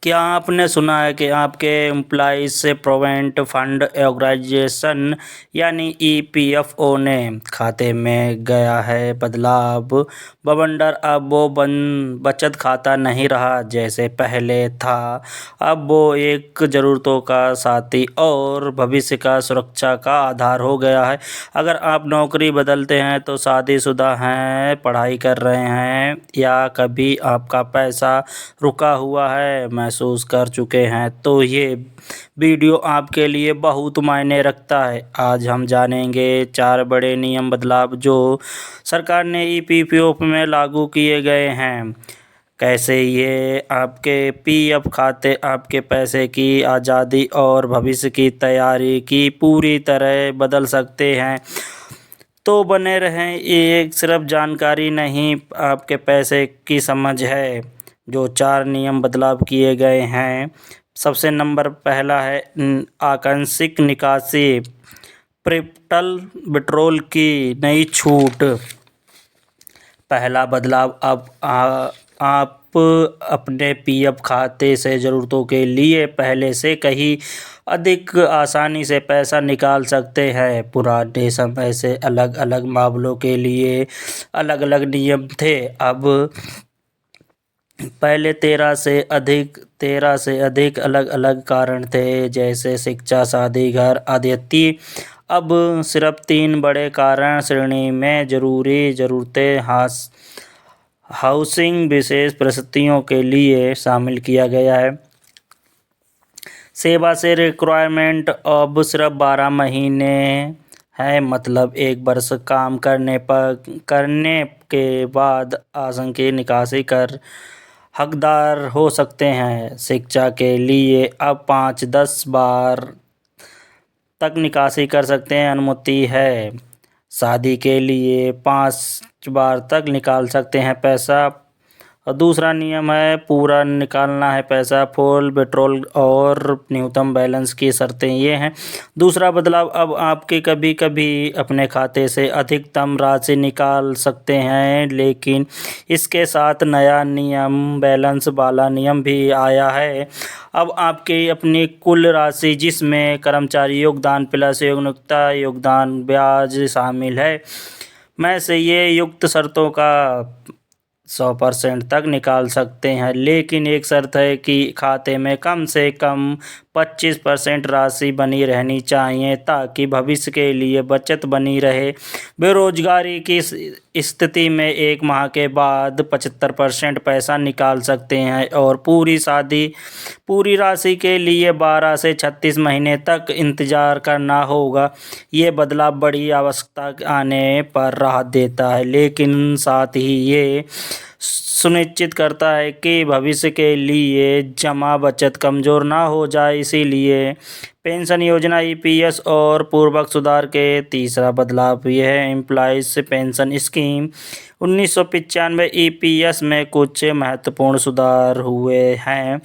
क्या आपने सुना है कि आपके एम्प्लॉइज प्रोविडेंट फंड ऑर्गेनाइजेशन यानी ईपीएफओ ने खाते में गया है बदलाव। बवंडर अब वो बचत खाता नहीं रहा जैसे पहले था। अब वो एक ज़रूरतों का साथी और भविष्य का सुरक्षा का आधार हो गया है। अगर आप नौकरी बदलते हैं तो शादीशुदा हैं, पढ़ाई कर रहे हैं या कभी आपका पैसा रुका हुआ है महसूस कर चुके हैं तो ये वीडियो आपके लिए बहुत मायने रखता है। आज हम जानेंगे 4 बड़े नियम बदलाव जो सरकार ने ईपीएफओ में लागू किए गए हैं। कैसे ये आपके पीएफ खाते, आपके पैसे की आज़ादी और भविष्य की तैयारी की पूरी तरह बदल सकते हैं। तो बने रहें, ये एक सिर्फ जानकारी नहीं, आपके पैसे की समझ है। जो 4 नियम बदलाव किए गए हैं, सबसे नंबर पहला है आंशिक निकासी, प्रेफरल विड्रॉल की नई छूट। पहला बदलाव, अब आप अपने पीएफ खाते से ज़रूरतों के लिए पहले से कहीं अधिक आसानी से पैसा निकाल सकते हैं। पुराने समय से अलग अलग मामलों के लिए अलग अलग नियम थे। अब पहले 13 से अधिक अलग अलग कारण थे, जैसे शिक्षा, शादी, घर आदि। अब सिर्फ 3 बड़े कारण श्रेणी में जरूरी ज़रूरतें हाउसिंग विशेष परिस्थितियों के लिए शामिल किया गया है। सेवा से रिक्वायरमेंट अब सिर्फ 12 महीने है, मतलब 1 वर्ष काम करने के बाद आंशिक निकासी कर हकदार हो सकते हैं। शिक्षा के लिए अब 5-10 बार तक निकासी कर सकते हैं, अनुमति है। शादी के लिए 5 बार तक निकाल सकते हैं पैसा। और दूसरा नियम है पूरा निकालना है पैसा, फुल विड्रॉल और न्यूनतम बैलेंस की शर्तें ये हैं। दूसरा बदलाव, अब आपके कभी कभी अपने खाते से अधिकतम राशि निकाल सकते हैं, लेकिन इसके साथ नया नियम, बैलेंस वाला नियम भी आया है। अब आपकी अपनी कुल राशि, जिसमें कर्मचारी योगदान प्लस नियोक्ता योगदान ब्याज शामिल है, में से ये युक्त शर्तों का 100% तक निकाल सकते हैं। लेकिन एक शर्त है कि खाते में कम से कम 25% राशि बनी रहनी चाहिए, ताकि भविष्य के लिए बचत बनी रहे। बेरोजगारी की स्थिति में 1 माह के बाद 75% पैसा निकाल सकते हैं और पूरी राशि के लिए 12 से 36 महीने तक इंतजार करना होगा। ये बदलाव बड़ी आवश्यकता आने पर राहत देता है, लेकिन साथ ही ये सुनिश्चित करता है कि भविष्य के लिए जमा बचत कमज़ोर ना हो जाए। इसीलिए पेंशन योजना ईपीएस और पूर्वक सुधार के तीसरा बदलाव यह है एम्प्लॉयज़ पेंशन स्कीम 1995 ईपीएस में कुछ महत्वपूर्ण सुधार हुए हैं,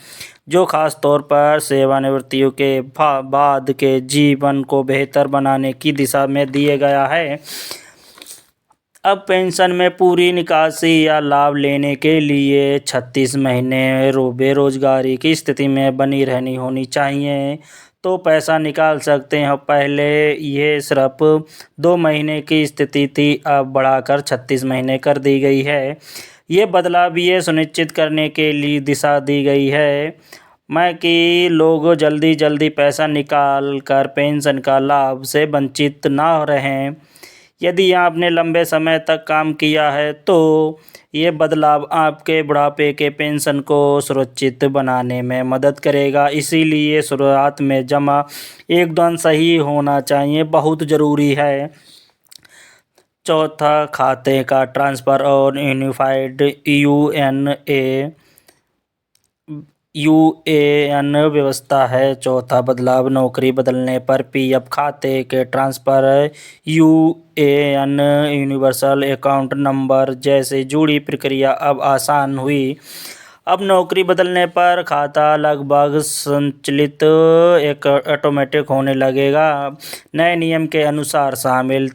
जो खास तौर पर सेवानिवृत्तियों के बाद के जीवन को बेहतर बनाने की दिशा में दिए गया है। अब पेंशन में पूरी निकासी या लाभ लेने के लिए 36 महीने बेरोजगारी की स्थिति में बनी रहनी होनी चाहिए तो पैसा निकाल सकते हैं। पहले ये सिर्फ 2 महीने की स्थिति थी, अब बढ़ाकर 36 महीने कर दी गई है। ये बदलाव ये सुनिश्चित करने के लिए दिशा दी गई है कि लोग जल्दी पैसा निकाल कर पेंशन का लाभ से वंचित ना रहें। यदि आपने लंबे समय तक काम किया है तो ये बदलाव आपके बुढ़ापे के पेंशन को सुरक्षित बनाने में मदद करेगा। इसीलिए शुरुआत में जमा एकदम सही होना चाहिए, बहुत ज़रूरी है। चौथा, खाते का ट्रांसफ़र और यूनिफाइड यूएएन व्यवस्था है। चौथा बदलाव, नौकरी बदलने पर पीएफ खाते के transfer, UAN universal account number जैसे जुड़ी प्रक्रिया अब आसान हुई। अब नौकरी बदलने पर खाता लगभग संचालित ऑटोमेटिक होने लगेगा। नए नियम के अनुसार शामिल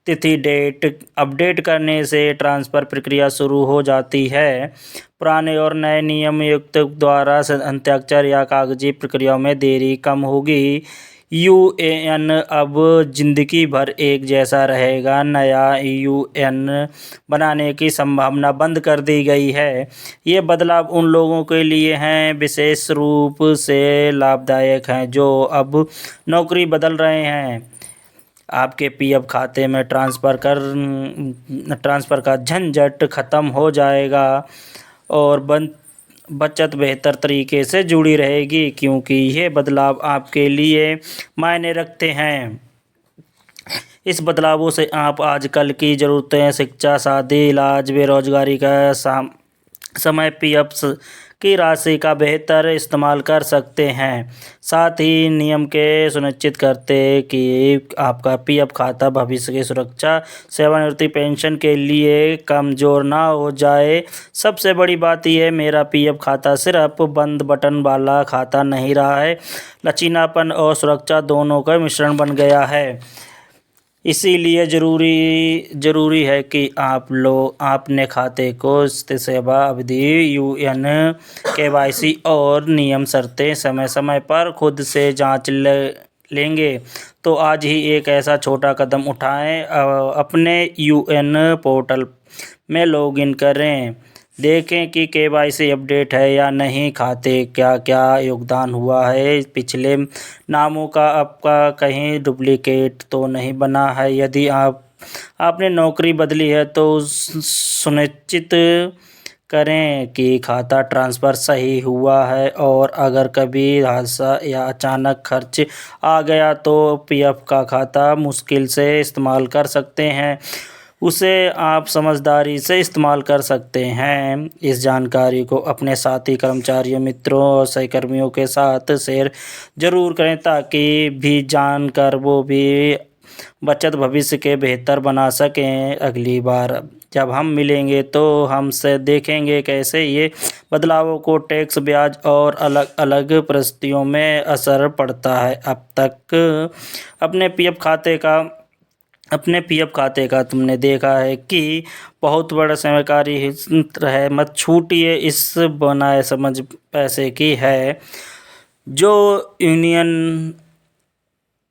तिथि डेट अपडेट करने से ट्रांसफ़र प्रक्रिया शुरू हो जाती है। पुराने और नए नियम युक्त द्वारा हस्ताक्षर या कागजी प्रक्रियाओं में देरी कम होगी। यूएएन अब जिंदगी भर एक जैसा रहेगा। नया यूएएन बनाने की संभावना बंद कर दी गई है। ये बदलाव उन लोगों के लिए हैं विशेष रूप से लाभदायक हैं जो अब नौकरी बदल रहे हैं। आपके पीएफ खाते में ट्रांसफ़र का झंझट खत्म हो जाएगा और बचत बेहतर तरीके से जुड़ी रहेगी क्योंकि ये बदलाव आपके लिए मायने रखते हैं। इस बदलावों से आप आजकल की ज़रूरतें शिक्षा, शादी, इलाज, बेरोजगारी का समय पीएफ की राशि का बेहतर इस्तेमाल कर सकते हैं। साथ ही नियम के सुनिश्चित करते कि आपका पीएफ खाता भविष्य की सुरक्षा, सेवानिवृत्ति पेंशन के लिए कमज़ोर ना हो जाए। सबसे बड़ी बात यह है मेरा पीएफ खाता सिर्फ बंद बटन वाला खाता नहीं रहा है, लचीलापन और सुरक्षा दोनों का मिश्रण बन गया है। इसीलिए ज़रूरी है कि आपने खाते को सेवा अवधि, यूएएन, केवाईसी और नियम शर्तें समय समय पर खुद से जांच लेंगे तो आज ही एक ऐसा छोटा कदम उठाएं। अपने यूएएन पोर्टल में लॉगिन करें, देखें कि केवाईसी अपडेट है या नहीं, खाते क्या क्या योगदान हुआ है, पिछले नामों का आपका कहीं डुप्लीकेट तो नहीं बना है। यदि आपने नौकरी बदली है तो सुनिश्चित करें कि खाता ट्रांसफ़र सही हुआ है और अगर कभी हादसा या अचानक खर्च आ गया तो पीएफ का खाता मुश्किल से इस्तेमाल कर सकते हैं, उसे आप समझदारी से इस्तेमाल कर सकते हैं। इस जानकारी को अपने साथी, कर्मचारियों, मित्रों और सहकर्मियों के साथ शेयर ज़रूर करें ताकि भी जानकर वो भी बचत भविष्य के बेहतर बना सकें। अगली बार जब हम मिलेंगे तो हमसे देखेंगे कैसे ये बदलावों को टैक्स, ब्याज और अलग अलग परिस्थितियों में असर पड़ता है। अब तक अपने पीएफ खाते का तुमने देखा है कि बहुत बड़ा सरकारी हिस्सा है। मत छूटिए इस बनाए समझ पैसे की है।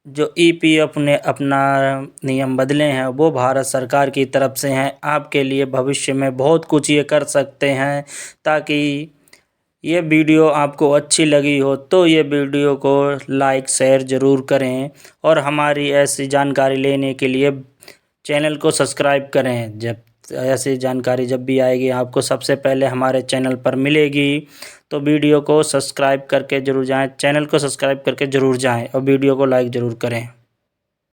जो ईपीएफ ने अपना नियम बदले हैं वो भारत सरकार की तरफ से हैं। आपके लिए भविष्य में बहुत कुछ ये कर सकते हैं। ताकि ये वीडियो आपको अच्छी लगी हो तो ये वीडियो को लाइक शेयर ज़रूर करें और हमारी ऐसी जानकारी लेने के लिए चैनल को सब्सक्राइब करें। जब ऐसी जानकारी जब भी आएगी आपको सबसे पहले हमारे चैनल पर मिलेगी। तो वीडियो को सब्सक्राइब करके ज़रूर जाएं, चैनल को सब्सक्राइब करके ज़रूर जाएं और वीडियो को लाइक ज़रूर करें।